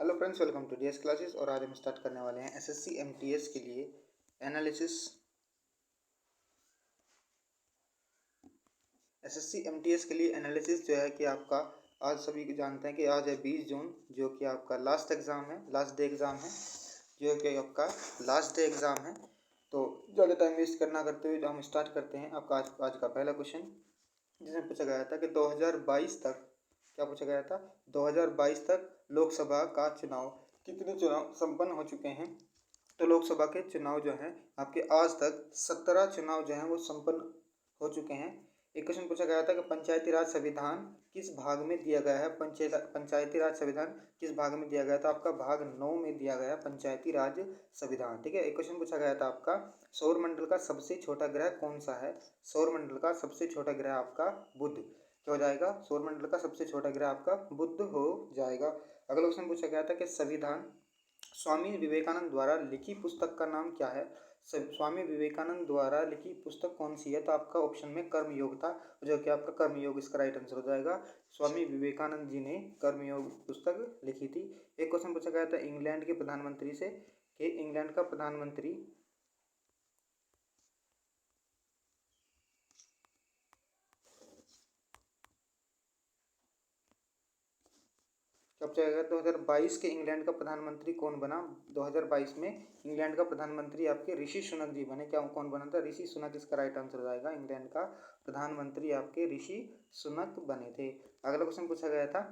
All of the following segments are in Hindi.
Hello friends, welcome to DS classes. और आज हम स्टार्ट करने वाले हैं एसएससी एमटीएस के लिए एनालिसिस। एसएससी एमटीएस के लिए एनालिसिस जो है कि आपका आज सभी जानते हैं कि आज है 20 जून, जो कि आपका लास्ट एग्ज़ाम है, लास्ट डे एग्ज़ाम है, जो कि आपका लास्ट डे एग्ज़ाम है। तो ज़्यादा टाइम वेस्ट करना करते हुए हम स्टार्ट करते हैं। आपका आज का पहला क्वेश्चन, जिसमें पूछा गया था कि 2022 तक, क्या पूछा गया था, 2022 तक लोकसभा का चुनाव, कितने चुनाव संपन्न हो चुके हैं। तो लोकसभा के चुनाव जो हैं आपके आज तक 17 चुनाव जो हैं वो संपन्न हो चुके हैं। एक क्वेश्चन पूछा गया था कि पंचायती राज संविधान किस भाग में दिया गया है। पंचायती राज संविधान किस भाग में दिया गया था। आपका भाग 9 में दिया गया पंचायती राज संविधान। ठीक है। एक क्वेश्चन पूछा गया था आपका, सौर मंडल का सबसे छोटा ग्रह कौन सा है। सौर मंडल का सबसे छोटा ग्रह आपका बुध, क्या हो जाएगा, सौर मंडल का सबसे छोटा ग्रह आपका बुध हो जाएगा। अगला क्वेश्चन पूछा गया था कि संविधान स्वामी विवेकानंद द्वारा लिखी पुस्तक का नाम क्या है। स्वामी विवेकानंद द्वारा लिखी पुस्तक कौन सी है। तो आपका ऑप्शन में कर्मयोग था, जो कि आपका कर्मयोग इसका राइट आंसर हो जाएगा। स्वामी विवेकानंद जी ने कर्मयोग पुस्तक लिखी थी। एक क्वेश्चन पूछा गया था इंग्लैंड के प्रधानमंत्री से कि इंग्लैंड का प्रधानमंत्री कब जाएगा। 2022 के इंग्लैंड का प्रधानमंत्री कौन बना। 2022 में इंग्लैंड का प्रधानमंत्री आपके ऋषि सुनक जी बने। क्या कौन बना था, ऋषि सुनक इसका राइट आंसर हो जाएगा। इंग्लैंड का प्रधानमंत्री आपके ऋषि सुनक बने थे। अगला क्वेश्चन पूछा गया था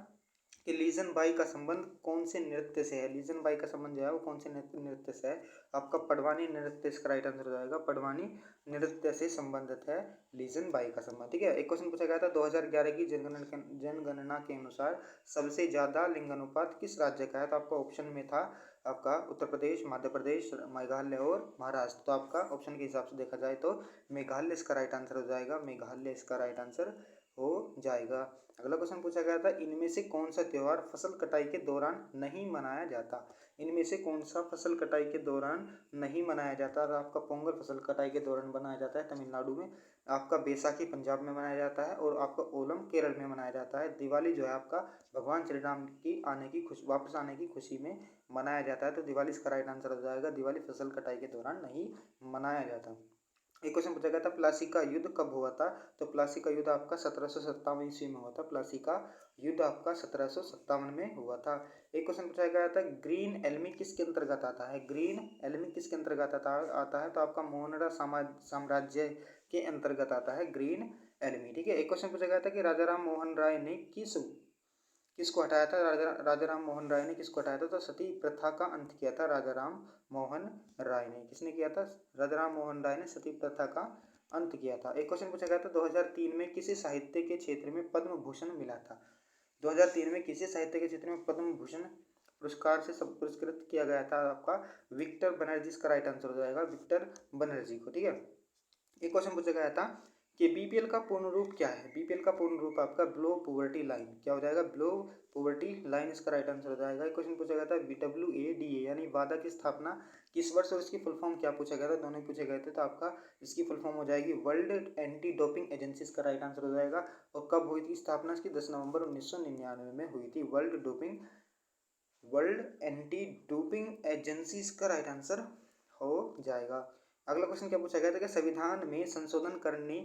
कि लीजन बाई का संबंध कौन से नृत्य से है। लीजन बाई का संबंध जो है वो कौन से नृत्य से है। आपका पडवानी नृत्य इसका राइट आंसर हो जाएगा। पडवानी नृत्य से संबंधित है लीजन बाई का संबंध। ठीक है। एक क्वेश्चन पूछा गया था 2011 की जनगणना के अनुसार सबसे ज्यादा लिंगानुपात किस राज्य का है। तो आपका ऑप्शन में था आपका उत्तर प्रदेश, मध्य प्रदेश, मेघालय और महाराष्ट्र। तो आपका ऑप्शन के हिसाब से देखा जाए तो मेघालय इसका राइट आंसर हो जाएगा। मेघालय इसका राइट आंसर हो जाएगा। अगला क्वेश्चन पूछा गया था इनमें से कौन सा त्योहार फसल कटाई के दौरान नहीं मनाया जाता। इनमें से कौन सा फसल कटाई के दौरान नहीं मनाया जाता। तो आपका पोंगल फसल कटाई के दौरान मनाया जाता है तमिलनाडु में, आपका बैसाखी पंजाब में मनाया जाता है, और आपका ओलम केरल में मनाया जाता है। दिवाली जो है आपका भगवान श्री राम की वापस आने की खुशी में मनाया जाता है। तो दिवाली इसका राइट आंसर हो जाएगा। दिवाली फसल कटाई के दौरान नहीं मनाया जाता। एक क्वेश्चन पूछा गया था प्लासी का युद्ध कब हुआ था। तो प्लासी का युद्ध आपका 1757 ईस्वी में हुआ था। प्लासी का युद्ध आपका 1757 में हुआ था। एक क्वेश्चन पूछा गया था ग्रीन एल्मी किसके अंतर्गत आता है। ग्रीन एल्मी किसके अंतर्गत आता है। तो आपका मोहनरा साम्राज्य के अंतर्गत आता है ग्रीन एल्मी। ठीक है। एक क्वेश्चन पूछा गया था कि राजा राम मोहन राय ने किसको हटाया था। राजा राम मोहन राय ने किसको हटाया था। तो सती प्रथा का अंत किया था राजा राम मोहन राय ने। किसने किया था, राजा राम मोहन राय ने सती प्रथा का अंत किया था। एक क्वेश्चन पूछा गया था 2003 में किसी साहित्य के क्षेत्र में पद्म भूषण मिला था। 2003 में किसी साहित्य के क्षेत्र में पद्म भूषण पुरस्कार से सब पुरस्कृत किया गया था। आपका विक्टर बनर्जी इसका राइट आंसर हो जाएगा, विक्टर बनर्जी को। ठीक है। एक क्वेश्चन पूछा गया था कि बीपीएल का पूर्ण रूप क्या है। बीपीएल का पूर्ण रूप आपका बिलो पॉवर्टी लाइन, क्या हो जाएगा, बिलो पॉवर्टी लाइन इसका राइट आंसर हो जाएगा। एक क्वेश्चन पूछा गया था WADA यानी वादा की स्थापना किस वर्ष और इसकी फुल फॉर्म क्या पूछा गया था। दोनों पूछे गए थे। तो आपका इसकी फुल फॉर्म हो जाएगी वर्ल्ड एंटी डोपिंग एजेंसी इसका राइट आंसर हो जाएगा। और कब हुई थी स्थापना इसकी, 10 नवंबर 1999 में हुई थी। वर्ल्ड एंटी डोपिंग एजेंसी इसका राइट आंसर हो जाएगा। अगला क्वेश्चन क्या पूछा गया था कि संविधान में संशोधन करने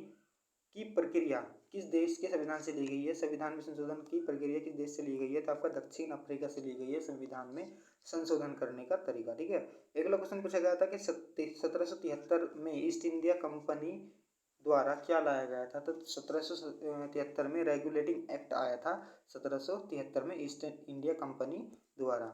की प्रक्रिया किस देश के संविधान से ली गई है। संविधान में संशोधन की प्रक्रिया किस देश से ली गई है। तो आपका दक्षिण अफ्रीका से ली गई है संविधान में संशोधन करने का तरीका। ठीक है। अगला क्वेश्चन पूछा गया था कि 1773 में ईस्ट इंडिया कंपनी द्वारा क्या लाया गया था। तो 1773 में रेगुलेटिंग एक्ट आया था। 1773 में ईस्ट इंडिया कंपनी द्वारा।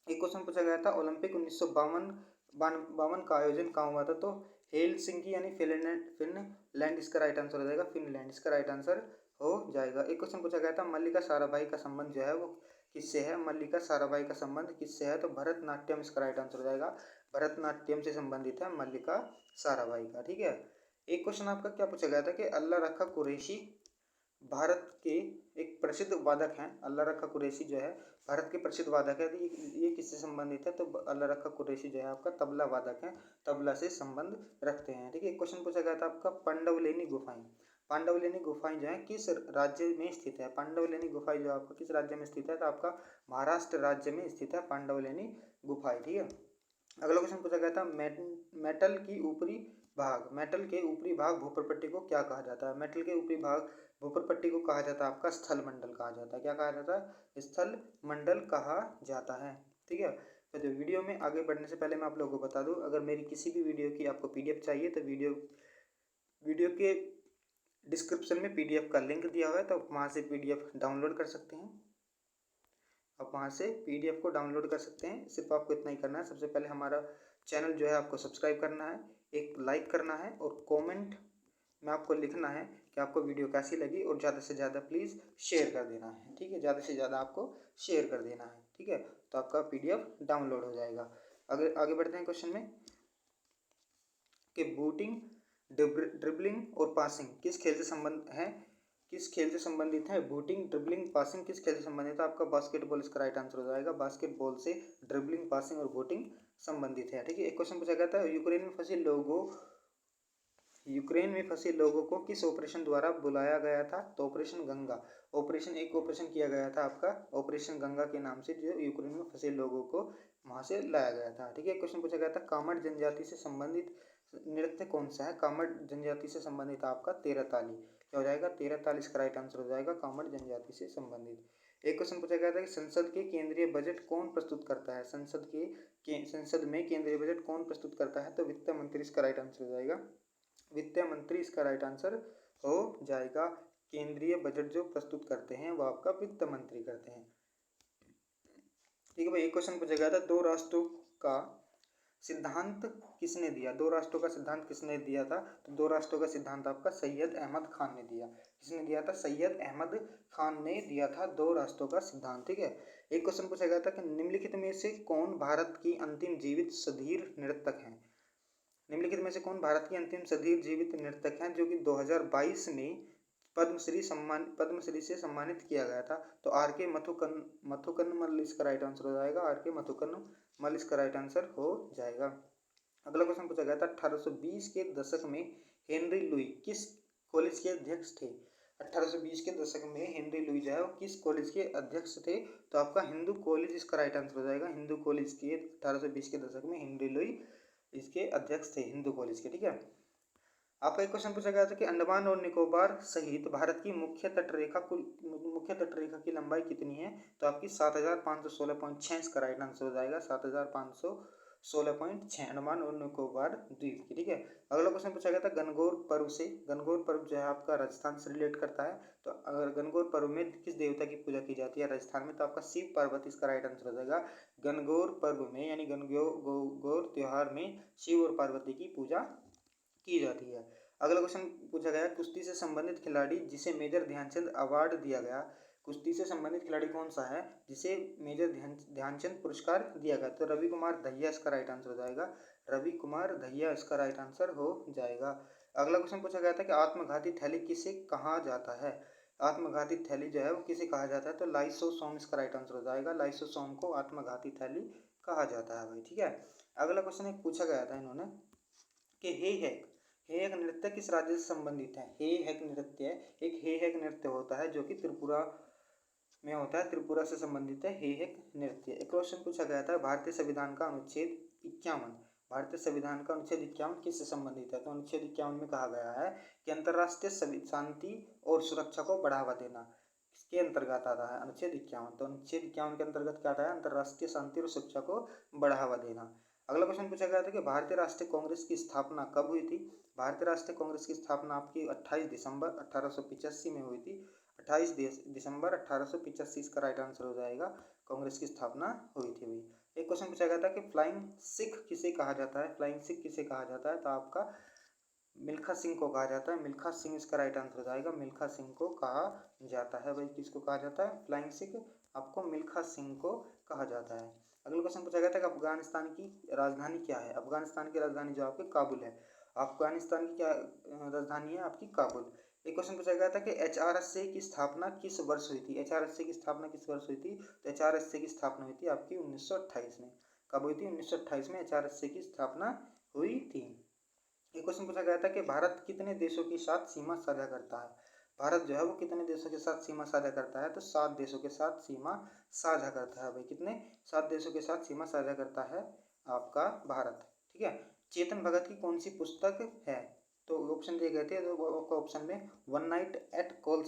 एक क्वेश्चन पूछा गया था ओलंपिक 1952 का आयोजन कहाँ हुआ था। तो हेलसिंकी यानी फिनलैंड इसका राइट आंसर हो जाएगा। फिनलैंड इसका राइट आंसर हो जाएगा। एक क्वेश्चन पूछा गया था मल्लिका साराभाई का संबंध जो है वो किससे है। मल्लिका साराभाई का संबंध किससे है। तो भरतनाट्यम इसका राइट आंसर हो जाएगा। भरतनाट्यम से संबंधित है मल्लिका साराभाई का। ठीक है। एक क्वेश्चन आपका क्या पूछा गया था कि अल्लाह रखा कुरैशी भारत के एक प्रसिद्ध वादक हैं। अल्लाह रखा कुरैशी जो है भारत के प्रसिद्ध वादक है। तो ये किससे संबंधित है। तो अल्लाह रखा कुरैशी जो है आपका तबला वादक है, तबला से संबंध रखते हैं। ठीक है। एक क्वेश्चन पूछा गया था आपका पांडवलेनी गुफाएं, पांडवलिनी गुफाएं जो है किस राज्य में स्थित है? पांडवलिनी गुफाएं जो आपका किस राज्य में स्थित है? तो आपका महाराष्ट्र राज्य में स्थित है पांडवलिनी गुफाएं। ठीक है। अगला क्वेश्चन पूछा गया था मेटल की ऊपरी भाग, मेटल के ऊपरी भाग भूप्रपट्टी को क्या कहा जाता है? मेटल के ऊपरी भाग भूप्रपट्टी को कहा जाता है आपका स्थल मंडल कहा जाता है। क्या कहा जाता है? स्थल मंडल कहा जाता है। ठीक है। तो जो वीडियो में आगे बढ़ने से पहले मैं आप लोगों को बता दूं, अगर मेरी किसी भी वीडियो की आपको पीडीएफ चाहिए तो वीडियो के डिस्क्रिप्शन में पीडीएफ का लिंक दिया हुआ है, तो आप वहाँ से पीडीएफ डाउनलोड कर सकते हैं। आप वहाँ से पीडीएफ को डाउनलोड कर सकते हैं। सिर्फ आपको इतना ही करना है, सबसे पहले हमारा चैनल जो है आपको सब्सक्राइब करना है, एक लाइक करना है और कमेंट में आपको लिखना है कि आपको वीडियो कैसी लगी, और ज़्यादा से ज़्यादा प्लीज़ शेयर कर देना है। ठीक है, ज़्यादा से ज़्यादा आपको शेयर कर देना है। ठीक है, तो आपका पीडीएफ डाउनलोड हो जाएगा। अगर आगे बढ़ते हैं क्वेश्चन में कि बूटिंग, ड्रिबलिंग और पासिंग किस खेल से संबंध है? किस खेल से संबंधित है? बूटिंग, ड्रिबलिंग, पासिंग किस खेल से संबंधित है? आपका बास्केटबॉल इसका राइट आंसर हो जाएगा। बास्केटबॉल से ड्रिबलिंग, पासिंग और बूटिंग संबंधित है। ठीक है। एक क्वेश्चन पूछा गया था यूक्रेन में फंसे लोगों को किस ऑपरेशन द्वारा बुलाया गया था? तो ऑपरेशन गंगा। एक ऑपरेशन किया गया था आपका ऑपरेशन गंगा के नाम से, जो यूक्रेन में फंसे लोगों को वहां से लाया गया था। ठीक है। क्वेश्चन पूछा गया था कामड़ जनजाति से संबंधित नृत्य कौन सा है? कामड़ जनजाति से संबंधित आपका तेरहताली। क्या हो जाएगा? तेरहताली इसका राइट आंसर हो जाएगा, कामड़ जनजाति से संबंधित। एक क्वेश्चन पूछा गया था कि संसद के केंद्रीय बजट कौन प्रस्तुत करता है? संसद में केंद्रीय बजट कौन प्रस्तुत करता है? तो वित्त मंत्री इसका राइट आंसर हो जाएगा। वित्त मंत्री इसका राइट आंसर हो जाएगा। केंद्रीय बजट जो प्रस्तुत करते हैं वो आपका वित्त मंत्री करते हैं। ठीक है भाई। एक क्वेश्चन पूछा गया था दो राष्ट्रों का सिद्धांत किसने दिया? दो राष्ट्रों का सिद्धांत किसने दिया था? तो दो राष्ट्रों का सिद्धांत आपका सैयद अहमद खान ने दिया। किसने दिया था? सैयद अहमद खान ने दिया था दो राष्ट्रों का सिद्धांत। ठीक है। एक क्वेश्चन पूछा गया था कि निम्नलिखित में से कौन भारत की अंतिम जीवित सधीर नर्तक है? निम्नलिखित में से कौन भारत की अंतिम सधीर जीवित नर्तक हैं जो कि 2022 में पद्मश्री से सम्मानित किया गया था? तो आर के मथुकन्नमल इसका राइट आंसर हो जाएगा। आर के मथुकन्नमल इसका राइट आंसर हो जाएगा। अगला क्वेश्चन पूछा गया था 1820 के दशक में हेनरी लुई किस कॉलेज के अध्यक्ष थे? 1820 के दशक में हेनरी लुई जो है वो किस कॉलेज के अध्यक्ष थे? तो आपका हिंदू कॉलेज इसका राइट आंसर हो जाएगा। हिंदू कॉलेज के 1820 के दशक में हेनरी लुई इसके अध्यक्ष थे, हिंदू कॉलेज के। ठीक है। आपका एक क्वेश्चन पूछा गया था कि अंडमान और निकोबार सहित भारत की मुख्य तटरेखा की लंबाई कितनी है? तो आपकी 7516.6 इसका राइट आंसर हो जाएगा। 7516.6 अंडमान और निकोबार द्वीप की। ठीक है। अगला क्वेश्चन पूछा गया था गणगौर पर्व से। गणगौर पर्व जो है आपका राजस्थान से रिलेट करता है। तो अगर गणगौर पर्व में किस देवता की पूजा की जाती है राजस्थान में? तो आपका शिव पार्वती इसका राइट आंसर हो जाएगा। गणगौर पर्व में यानी गणगौर त्योहार में शिव और पार्वती की पूजा की जाती है। अगला क्वेश्चन पूछा गया कुश्ती से संबंधित खिलाड़ी जिसे मेजर ध्यानचंद अवार्ड दिया गया। कुश्ती से संबंधित खिलाड़ी कौन सा है जिसे मेजर ध्यानचंद पुरस्कार दिया गया? तो रवि कुमार दहिया इसका राइट आंसर हो जाएगा। रवि कुमार दहिया इसका राइट आंसर हो जाएगा। अगला क्वेश्चन पूछा गया था कि आत्मघाती थैली किसे कहा जाता है? आत्मघाती थैली जो है वो किसे कहा जाता है? तो लाइसोसोम इसका राइट आंसर हो जाएगा। लाइसोसोम को आत्मघाती थैली कहा जाता है भाई। ठीक है। अगला क्वेश्चन एक पूछा गया था इन्होंने कि हे हेक नृत्य किस राज्य से संबंधित है? हे हेक नृत्य एक हे हेक नृत्य होता है जो कि त्रिपुरा में होता है, त्रिपुरा से संबंधित है हे हेक नृत्य। एक क्वेश्चन पूछा गया था भारतीय संविधान का अनुच्छेद 51, भारतीय संविधान का अनुच्छेद 51 किससे संबंधित है? तो अनुच्छेद 51 में कहा गया है कि अंतर्राष्ट्रीय शांति और सुरक्षा को बढ़ावा देना किसके अंतर्गत आता है? अनुच्छेद 51। तो अनुच्छेद 51 के अंतर्गत क्या आता है? अंतर्राष्ट्रीय शांति और सुरक्षा को बढ़ावा देना। अगला क्वेश्चन पूछा गया था कि भारतीय राष्ट्रीय कांग्रेस की स्थापना कब हुई थी? भारतीय राष्ट्रीय कांग्रेस की स्थापना आपकी 28 दिसंबर 1885 में हुई थी। 28 दिसंबर 1885 इसका राइट आंसर हो जाएगा। कांग्रेस की स्थापना हुई थी भाई। एक क्वेश्चन पूछा गया था कि फ्लाइंग सिख किसे कहा जाता है? फ्लाइंग सिख किसे कहा जाता है? तो आपका मिल्खा सिंह को कहा जाता है। मिल्खा सिंह इसका राइट आंसर हो जाएगा। मिल्खा सिंह को कहा जाता है भाई। किसको कहा जाता है? फ्लाइंग सिख आपको मिल्खा सिंह को कहा जाता है। अगला क्वेश्चन पूछा गया था कि अफगानिस्तान की राजधानी क्या है? अफगानिस्तान की राजधानी जो आपकी काबुल है। अफगानिस्तान की क्या राजधानी है? आपकी काबुल। एक क्वेश्चन पूछा गया था कि HRSA की स्थापना किस वर्ष हुई थी? HRSA की स्थापना किस वर्ष हुई थी? तो HRSA की स्थापना हुई थी आपकी 1928 में। कब हुई थी? 1928 में HRSA की स्थापना हुई थी। एक क्वेश्चन पूछा गया था कि भारत कितने देशों के साथ सीमा साझा करता है। भारत जो है वो कितने देशों के साथ सीमा साझा करता है, तो 7 देशों के साथ सीमा साझा करता है भाई। कितने? 7 देशों के साथ सीमा साझा करता है आपका भारत। ठीक है। चेतन भगत की कौन सी पुस्तक है? तो ऑप्शन दिए गए थे, तो आपका ऑप्शन में one night eight call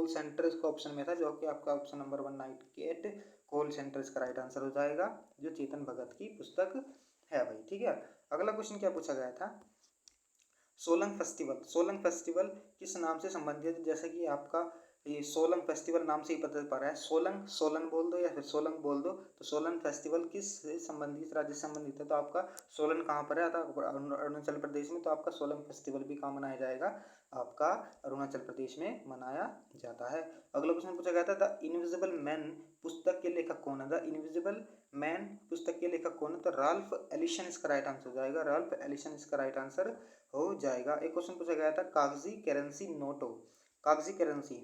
centre इसका ऑप्शन में था, जो कि आपका option number one night eight call centre इसका राइट आंसर हो जाएगा, जो चेतन भगत की पुस्तक है भाई। ठीक है। अगला क्वेश्चन क्या पूछा गया था? सोलंग फेस्टिवल किस नाम से संबंधित है? जैसे कि आपका ये सोलंग फेस्टिवल नाम से ही पता चल पा रहा है, सोलन बोल दो या फिर सोलंग बोल दो, तो सोलन फेस्टिवल किस से संबंधित, राज्य से संबंधित है? तो आपका सोलन कहाँ पर है? अरुणाचल प्रदेश में, तो आपका सोलंग फेस्टिवल भी कहाँ मनाया जाएगा? आपका अरुणाचल प्रदेश में मनाया जाता है। अगला क्वेश्चन पूछा गया था, द इनविजिबल मैन पुस्तक के लेखक कौन है? द इनविजिबल मैन पुस्तक के लेखक कौन है? तो राल्फ एलिसन इसका राइट आंसर हो जाएगा, राल्फ एलिसन इसका राइट आंसर हो जाएगा। एक क्वेश्चन पूछा गया था, कागजी करेंसी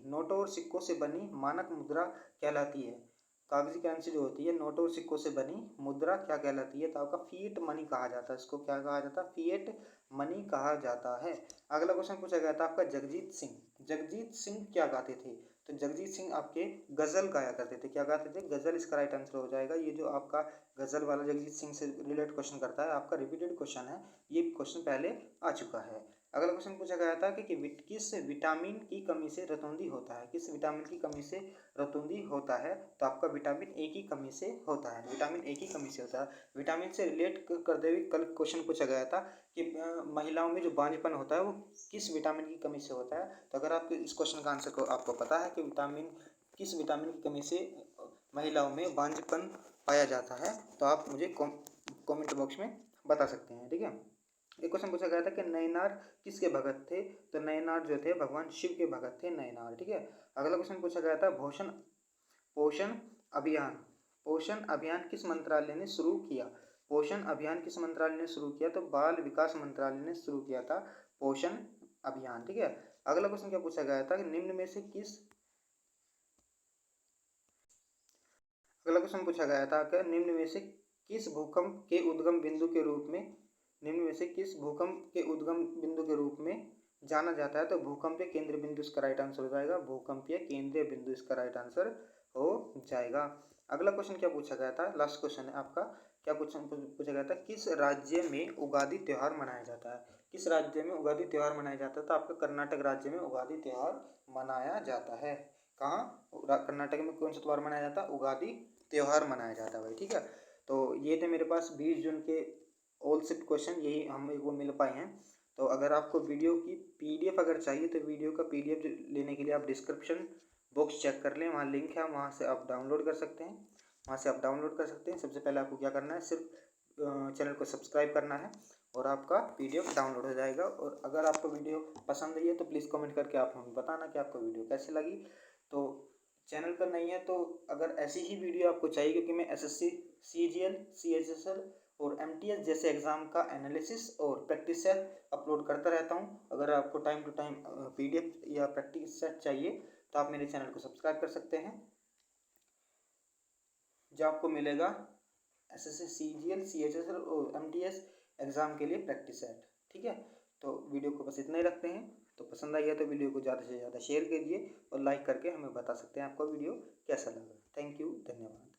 नोटों और सिक्कों से बनी मानक मुद्रा कहलाती है। कागजी करेंसी जो होती है नोटों और सिक्कों से बनी मुद्रा क्या कहलाती है? तो आपका फिएट मनी कहा जाता है, इसको क्या कहा जाता है? फिएट मनी कहा जाता है। अगला क्वेश्चन पूछा गया था आपका, जगजीत सिंह क्या गाते थे? तो जगजीत सिंह आपके गजल गाया करते थे। क्या गाते थे? गजल इसका राइट आंसर हो जाएगा। ये जो आपका गजल वाला जगजीत सिंह से रिलेटेड क्वेश्चन करता है, आपका रिपीटेड क्वेश्चन है, ये क्वेश्चन पहले आ चुका है। अगला क्वेश्चन पूछा गया था कि किस विटामिन की कमी से रतौंधी होता है? किस विटामिन की कमी से रतौंधी होता है? तो आपका विटामिन ए की कमी से होता है, विटामिन ए की कमी से होता है। विटामिन से रिलेट करते हुए कल क्वेश्चन पूछा गया था कि महिलाओं में जो बांझपन होता है वो किस विटामिन की कमी से होता है? तो अगर आपको इस क्वेश्चन का आंसर को आपको पता है कि किस विटामिन की कमी से महिलाओं में बांझपन पाया जाता है, तो आप मुझे कमेंट बॉक्स में बता सकते हैं। ठीक है। एक क्वेश्चन पूछा गया था कि नैनार किसके भगत थे? तो नैनार जो थे भगवान शिव के भगत थे नैनार। ठीक है। अगला क्वेश्चन पूछा गया था, पोषण अभियान पोषण अभियान किस मंत्रालय ने शुरू किया? पोषण अभियान किस मंत्रालय ने शुरू किया? तो बाल विकास मंत्रालय ने शुरू किया था पोषण अभियान। ठीक है। अगला क्वेश्चन क्या पूछा गया था कि अगला क्वेश्चन पूछा गया था कि निम्न में से किस भूकंप के उद्गम बिंदु के रूप में जाना जाता है? तो भूकंपीय केंद्र बिंदु इसका राइट आंसर हो जाएगा, भूकंपीय केंद्रीय बिंदु इसका राइट आंसर हो जाएगा। अगला क्वेश्चन क्या पूछा गया था? लास्ट क्वेश्चन है आपका। क्या क्वेश्चन पूछा गया था, किस राज्य में उगादि त्योहार मनाया जाता है? किस राज्य में उगादि त्योहार मनाया जाता है? तो आपका कर्नाटक राज्य में उगादि त्योहार मनाया जाता है। कहाँ? कर्नाटक में कौन सा त्योहार मनाया जाता है? उगादि त्योहार मनाया जाता है भाई। ठीक है। तो ये थे मेरे पास 20 जून के ऑल शिफ्ट क्वेश्चन, यही हम को मिल पाए हैं। तो अगर आपको वीडियो की पीडीएफ अगर चाहिए तो वीडियो का पीडीएफ लेने के लिए आप डिस्क्रिप्शन बॉक्स चेक कर लें, वहाँ लिंक है, वहाँ से आप डाउनलोड कर सकते हैं। सबसे पहले आपको क्या करना है, सिर्फ चैनल को सब्सक्राइब करना है और आपका पीडीएफ डाउनलोड हो जाएगा। और अगर आपको वीडियो पसंद आई है तो प्लीज़ कमेंट करके आप हमें बताना कि आपको वीडियो कैसी लगी। तो चैनल पर नहीं है तो अगर ऐसी ही वीडियो आपको चाहिए, क्योंकि मैं एसएससी, सीजीएल, सीएचएसएल और एमटीएस जैसे एग्ज़ाम का एनालिसिस और प्रैक्टिस सेट अपलोड करता रहता हूं। अगर आपको टाइम टू टाइम पीडीएफ या प्रैक्टिस सेट चाहिए तो आप मेरे चैनल को सब्सक्राइब कर सकते हैं, जो आपको मिलेगा एसएससी, सीजीएल, सीएचएसएल और एमटीएस एग्ज़ाम के लिए प्रैक्टिस सेट। ठीक है। तो वीडियो को बस इतना ही रखते हैं। तो पसंद आई है तो वीडियो को ज़्यादा से ज़्यादा शेयर कीजिए और लाइक करके हमें बता सकते हैं आपको वीडियो कैसा लगा। थैंक यू, धन्यवाद।